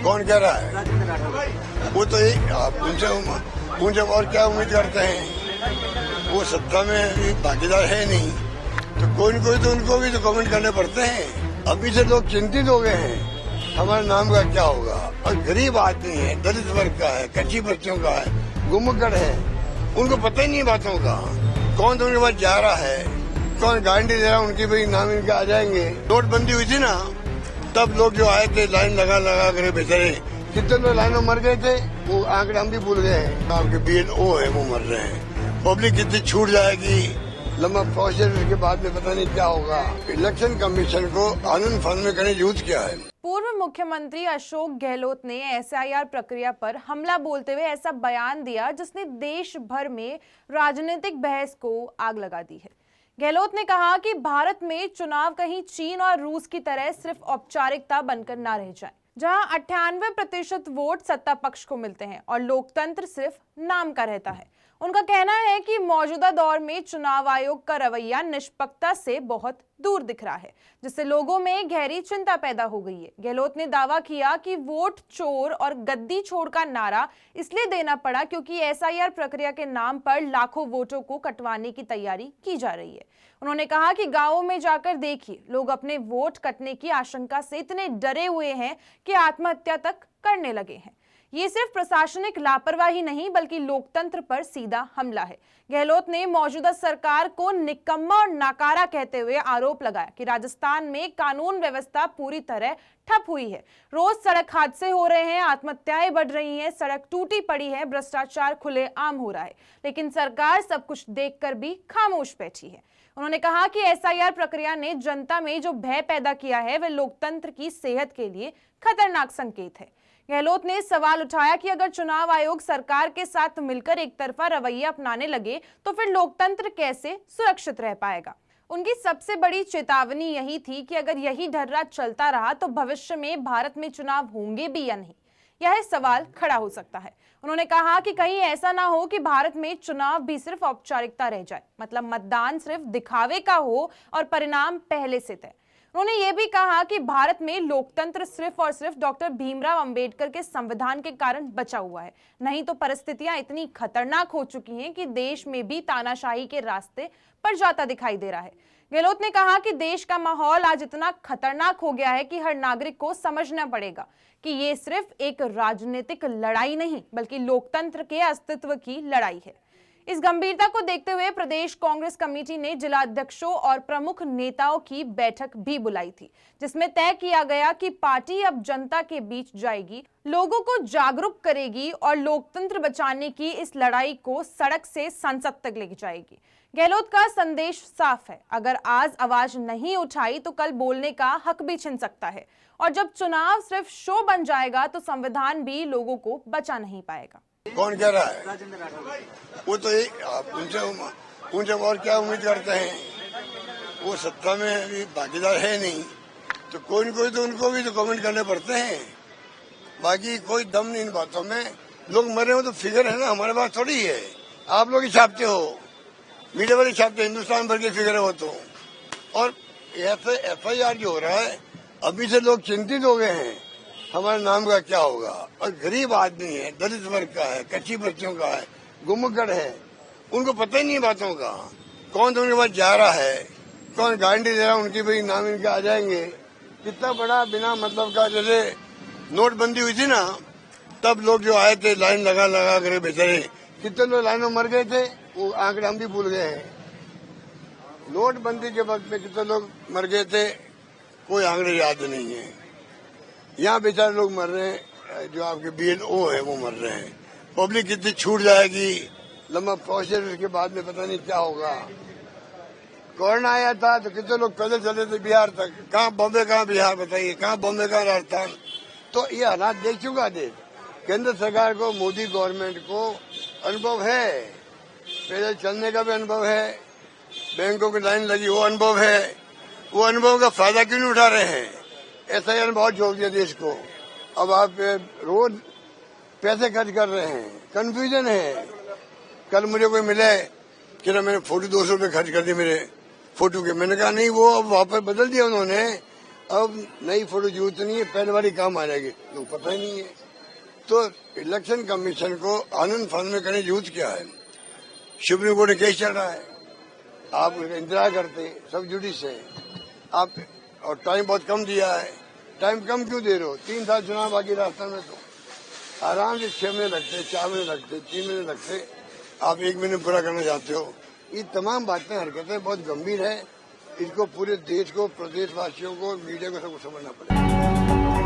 कौन कह रहा है? वो तो उनसे और क्या उम्मीद करते हैं? वो सत्ता में भागीदार है नहीं, तो कोई न कोई तो उनको भी तो कमेंट करने पड़ते हैं। अभी से लोग चिंतित हो गए हैं, हमारे नाम का क्या होगा। और गरीब आदमी है, दलित वर्ग का है, कच्ची बच्चों का है, गुमगड़ है, उनको पता ही नहीं बातों का। कौन तो उनके पास जा रहा है, कौन गारंटी दे रहा है उनकी भाई नाम इनके आ जाएंगे। नोटबंदी हुई थी ना, तब लोग जो आए थे लाइन लगा लगा कर बेचारे कितने लोग लाइन में मर गए थे, वो आंकड़े हम भी भूल गए हैं। आपके BLO है वो मर रहे हैं, पब्लिक कितनी छूट जाएगी, लंबा प्रोसेस के बाद में पता नहीं क्या होगा। इलेक्शन कमीशन को आनंद फन में करने यूज किया है। पूर्व मुख्यमंत्री अशोक गहलोत ने SIR प्रक्रिया पर हमला बोलते हुए ऐसा बयान दिया जिसने देश भर में राजनीतिक बहस को आग लगा दी है। गहलोत ने कहा कि भारत में चुनाव कहीं चीन और रूस की तरह सिर्फ औपचारिकता बनकर ना रह जाए, जहां 98% वोट सत्ता पक्ष को मिलते हैं और लोकतंत्र सिर्फ नाम का रहता है। उनका कहना है कि मौजूदा दौर में चुनाव आयोग का रवैया निष्पक्षता से बहुत दूर दिख रहा है, जिससे लोगों में गहरी चिंता पैदा हो गई है। गहलोत ने दावा किया कि वोट चोर और गद्दी छोड़ का नारा इसलिए देना पड़ा क्योंकि SIR प्रक्रिया के नाम पर लाखों वोटों को कटवाने की तैयारी की जा रही है। उन्होंने कहा कि गांवों में जाकर देखिए, लोग अपने वोट कटने की आशंका से इतने डरे हुए हैं कि आत्महत्या तक करने लगे हैं। ये सिर्फ प्रशासनिक लापरवाही नहीं बल्कि लोकतंत्र पर सीधा हमला है। गहलोत ने मौजूदा सरकार को निकम्मा और नाकारा कहते हुए आरोप लगाया कि राजस्थान में कानून व्यवस्था पूरी तरह ठप हुई है। रोज सड़क हादसे हो रहे हैं, आत्महत्याएं बढ़ रही हैं, सड़क टूटी पड़ी है, भ्रष्टाचार खुलेआम हो रहा है, लेकिन सरकार सब कुछ देखकर भी खामोश बैठी है। उन्होंने कहा कि SIR प्रक्रिया ने जनता में जो भय पैदा किया है वह लोकतंत्र की सेहत के लिए खतरनाक संकेत है। गहलोत ने सवाल उठाया कि अगर चुनाव आयोग सरकार के साथ मिलकर एक तरफा रवैया अपनाने लगे तो फिर लोकतंत्र कैसे सुरक्षित रह पाएगा। उनकी सबसे बड़ी चेतावनी यही थी कि अगर यही ढर्रा चलता रहा तो भविष्य में भारत में चुनाव होंगे भी या नहीं, यह सवाल खड़ा हो सकता है। उन्होंने कहा कि कहीं ऐसा ना हो कि भारत में चुनाव भी सिर्फ औपचारिकता रह जाए, मतलब मतदान सिर्फ दिखावे का हो और परिणाम पहले से तय। उन्होंने ये भी कहा कि भारत में लोकतंत्र सिर्फ और सिर्फ डॉक्टर भीमराव अंबेडकर के संविधान के कारण बचा हुआ है, नहीं तो परिस्थितियां इतनी खतरनाक हो चुकी हैं कि देश में भी तानाशाही के रास्ते पर जाता दिखाई दे रहा है। गहलोत ने कहा कि देश का माहौल आज इतना खतरनाक हो गया है कि हर नागरिक को समझना पड़ेगा कि ये सिर्फ एक राजनीतिक लड़ाई नहीं बल्कि लोकतंत्र के अस्तित्व की लड़ाई है। इस गंभीरता को देखते हुए प्रदेश कांग्रेस कमेटी ने जिलाध्यक्षों और प्रमुख नेताओं की बैठक भी बुलाई थी, जिसमें तय किया गया कि पार्टी अब जनता के बीच जाएगी, लोगों को जागरूक करेगी और लोकतंत्र बचाने की इस लड़ाई को सड़क से संसद तक लेके जाएगी। गहलोत का संदेश साफ है, अगर आज आवाज नहीं उठाई तो कल बोलने का हक भी छिन सकता है, और जब चुनाव सिर्फ शो बन जाएगा तो संविधान भी लोगों को बचा नहीं पाएगा। कौन कह रहा है? वो तो उनसे और क्या उम्मीद करते हैं? वो सत्ता में भागीदार है नहीं, तो कोई न कोई तो उनको भी तो कमेंट करने पड़ते हैं। बाकी कोई दम नहीं इन बातों में। लोग मरे हो तो फिगर है ना, हमारे पास थोड़ी है। आप लोग ही छापते हो, मीडिया वाले छापते, हिंदुस्तान भर की फिगर है वो तो। और FIR जो हो रहा है, अभी से लोग चिंतित हो गए हैं, हमारे नाम का क्या होगा। और गरीब आदमी है, दलित वर्ग का है, कच्ची बच्चों का है, गुमगड़ है, उनको पता ही नहीं बातों का। कौन तो उनके पास जा रहा है, कौन गारंटी दे रहा है उनकी भाई नाम इनके आ जाएंगे। कितना बड़ा बिना मतलब का, जैसे नोटबंदी हुई थी ना, तब लोग जो आए थे लाइन लगा लगा कर बेचारे कितने लोग लाइन में मर गए थे, वो आंकड़े हम भी भूल गए हैं। नोटबंदी के वक्त में कितने लोग मर गए थे, कोई आंकड़े याद नहीं है। यहाँ बेचारे लोग मर रहे हैं, जो आपके BLO है वो मर रहे हैं, पब्लिक कितनी छूट जाएगी, लंबा प्रोसेस के बाद में पता नहीं क्या होगा। कोरोना आया था तो कितने लोग पैदल चले थे बिहार तक, कहाँ बॉम्बे कहाँ बिहार, बताइए कहाँ बॉम्बे कहाँ राजस्थान। तो ये हालात देख चुका देश। केंद्र सरकार को, मोदी गवर्नमेंट को अनुभव है, पैदल चलने का भी अनुभव है, बैंकों की लाइन लगी वो अनुभव है। वो अनुभव का फायदा क्यों नहीं उठा रहे हैं? SIR ने बहुत जोड़ दिया देश को। अब आप रोज पैसे खर्च कर रहे हैं, कंफ्यूजन है। कल मुझे कोई मिले कि ना मैंने फोटो 200 रुपये खर्च कर दिए मेरे फोटो के, मैंने कहा नहीं, वो अब वापस बदल दिया उन्होंने। अब नई फोटो जरूरत नहीं है, पहले वाली काम आ जाएगी, तो पता ही नहीं है। तो इलेक्शन कमीशन को आनंद फानन में करने जरूरत क्या है? सुप्रीम कोर्ट में केस चल रहा है, आप इंतजार करते, सब जुडिस है आप, और टाइम बहुत कम दिया है। टाइम कम क्यों दे रहे हो? 3 साल चुनाव बाकी राजस्थान में, तो आराम से 6 महीने लगते, 4 महीने लगते, 3 महीने लगते, आप 1 महीने पूरा करना चाहते हो। ये तमाम बातें, हरकतें बहुत गंभीर है। इसको पूरे देश को, प्रदेशवासियों को, मीडिया को सबको समझना पड़ेगा।